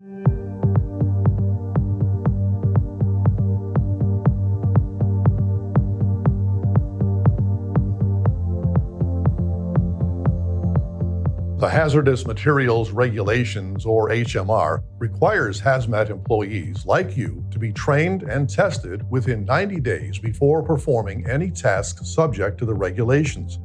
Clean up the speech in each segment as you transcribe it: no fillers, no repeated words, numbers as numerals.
The Hazardous Materials Regulations, or HMR, requires Hazmat employees like you to be trained and tested within 90 days before performing any task subject to the regulations.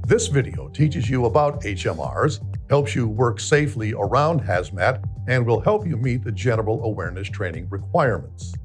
This video teaches you about HMRs, helps you work safely around Hazmat, and will help you meet the general awareness training requirements.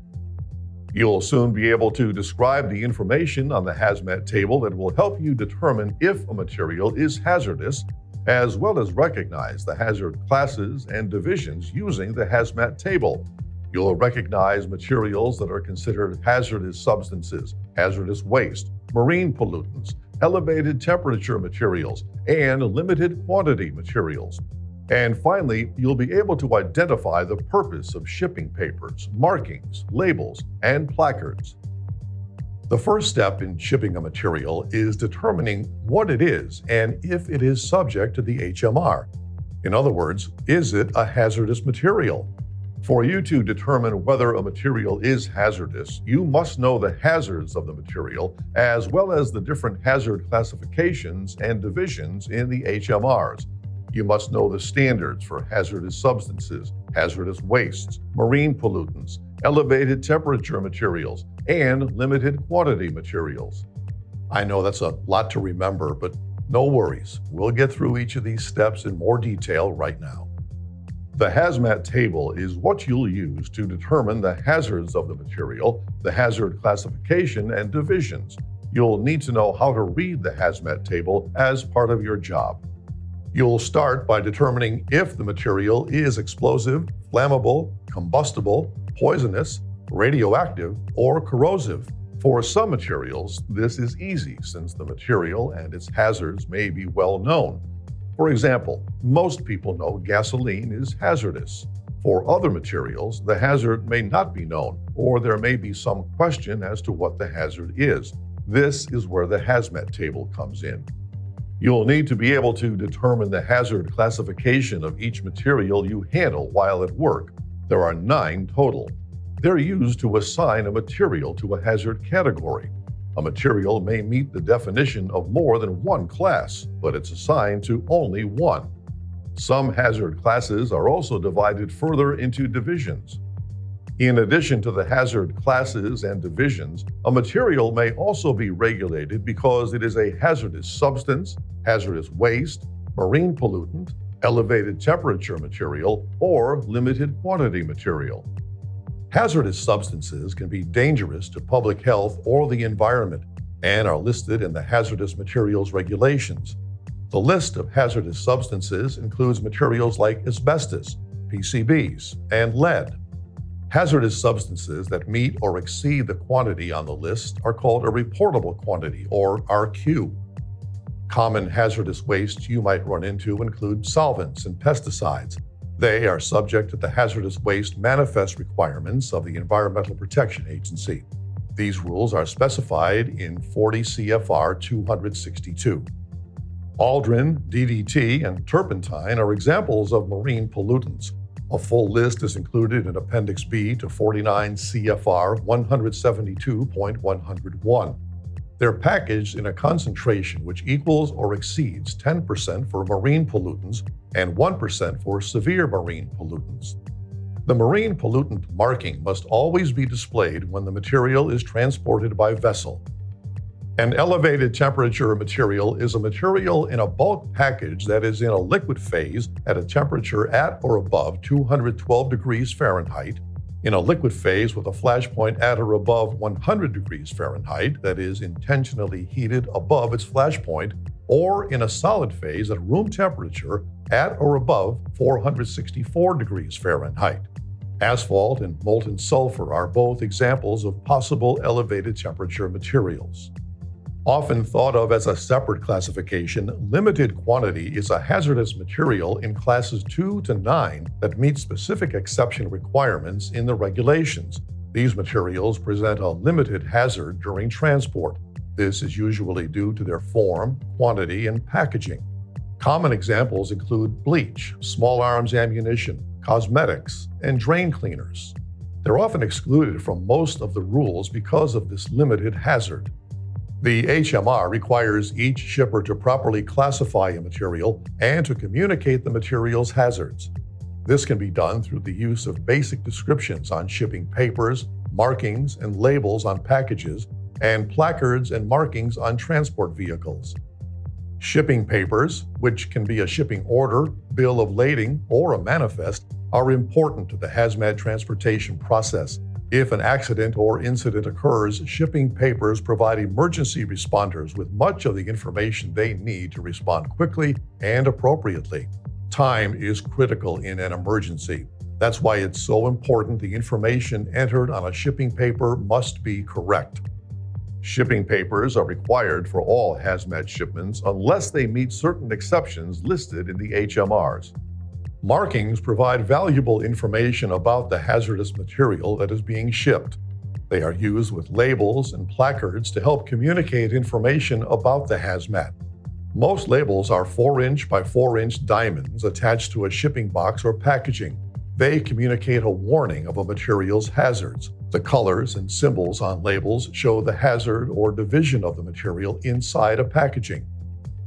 You'll soon be able to describe the information on the Hazmat table that will help you determine if a material is hazardous, as well as recognize the hazard classes and divisions using the Hazmat table. You'll recognize materials that are considered hazardous substances, hazardous waste, marine pollutants, elevated temperature materials, and limited quantity materials. And finally, you'll be able to identify the purpose of shipping papers, markings, labels, and placards. The first step in shipping a material is determining what it is and if it is subject to the HMR. In other words, is it a hazardous material? For you to determine whether a material is hazardous, you must know the hazards of the material as well as the different hazard classifications and divisions in the HMRs. You must know the standards for hazardous substances, hazardous wastes, marine pollutants, elevated temperature materials, and limited quantity materials. I know that's a lot to remember, but no worries. We'll get through each of these steps in more detail right now. The Hazmat table is what you'll use to determine the hazards of the material, the hazard classification, and divisions. You'll need to know how to read the Hazmat table as part of your job. You'll start by determining if the material is explosive, flammable, combustible, poisonous, radioactive, or corrosive. For some materials, this is easy since the material and its hazards may be well known. For example, most people know gasoline is hazardous. For other materials, the hazard may not be known, or there may be some question as to what the hazard is. This is where the Hazmat table comes in. You'll need to be able to determine the hazard classification of each material you handle while at work. There are 9 total. They're used to assign a material to a hazard category. A material may meet the definition of more than one class, but it's assigned to only one. Some hazard classes are also divided further into divisions. In addition to the hazard classes and divisions, a material may also be regulated because it is a hazardous substance, hazardous waste, marine pollutant, elevated temperature material, or limited quantity material. Hazardous substances can be dangerous to public health or the environment and are listed in the Hazardous Materials Regulations. The list of hazardous substances includes materials like asbestos, PCBs, and lead. Hazardous substances that meet or exceed the quantity on the list are called a reportable quantity, or RQ. Common hazardous wastes you might run into include solvents and pesticides. They are subject to the hazardous waste manifest requirements of the Environmental Protection Agency. These rules are specified in 40 CFR 262. Aldrin, DDT, and turpentine are examples of marine pollutants. A full list is included in Appendix B to 49 CFR 172.101. They're packaged in a concentration which equals or exceeds 10% for marine pollutants and 1% for severe marine pollutants. The marine pollutant marking must always be displayed when the material is transported by vessel. An elevated temperature material is a material in a bulk package that is in a liquid phase at a temperature at or above 212 degrees Fahrenheit, in a liquid phase with a flash point at or above 100 degrees Fahrenheit that is intentionally heated above its flash point, or in a solid phase at room temperature at or above 464 degrees Fahrenheit. Asphalt and molten sulfur are both examples of possible elevated temperature materials. Often thought of as a separate classification, limited quantity is a hazardous material in classes 2 to 9 that meet specific exception requirements in the regulations. These materials present a limited hazard during transport. This is usually due to their form, quantity, and packaging. Common examples include bleach, small arms ammunition, cosmetics, and drain cleaners. They're often excluded from most of the rules because of this limited hazard. The HMR requires each shipper to properly classify a material and to communicate the material's hazards. This can be done through the use of basic descriptions on shipping papers, markings and labels on packages, and placards and markings on transport vehicles. Shipping papers, which can be a shipping order, bill of lading, or a manifest, are important to the hazmat transportation process. If an accident or incident occurs, shipping papers provide emergency responders with much of the information they need to respond quickly and appropriately. Time is critical in an emergency. That's why it's so important the information entered on a shipping paper must be correct. Shipping papers are required for all hazmat shipments unless they meet certain exceptions listed in the HMRs. Markings provide valuable information about the hazardous material that is being shipped. They are used with labels and placards to help communicate information about the hazmat. Most labels are 4-inch by 4-inch diamonds attached to a shipping box or packaging. They communicate a warning of a material's hazards. The colors and symbols on labels show the hazard or division of the material inside a packaging.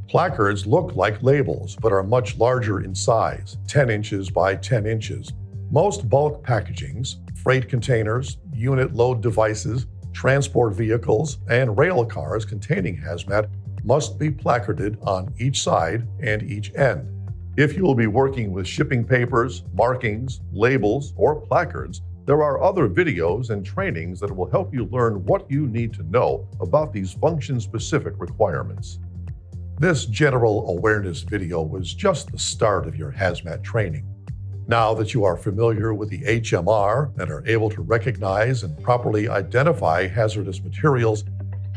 Placards look like labels but are much larger in size, 10 inches by 10 inches. Most bulk packagings, freight containers, unit load devices, transport vehicles, and rail cars containing hazmat must be placarded on each side and each end. If you will be working with shipping papers, markings, labels, or placards, there are other videos and trainings that will help you learn what you need to know about these function-specific requirements. This general awareness video was just the start of your hazmat training. Now that you are familiar with the HMR and are able to recognize and properly identify hazardous materials,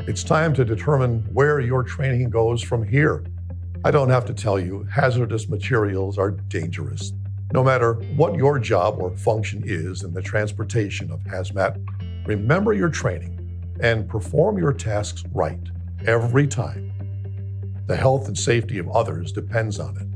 it's time to determine where your training goes from here. I don't have to tell you, hazardous materials are dangerous. No matter what your job or function is in the transportation of hazmat, remember your training and perform your tasks right every time. The health and safety of others depends on it.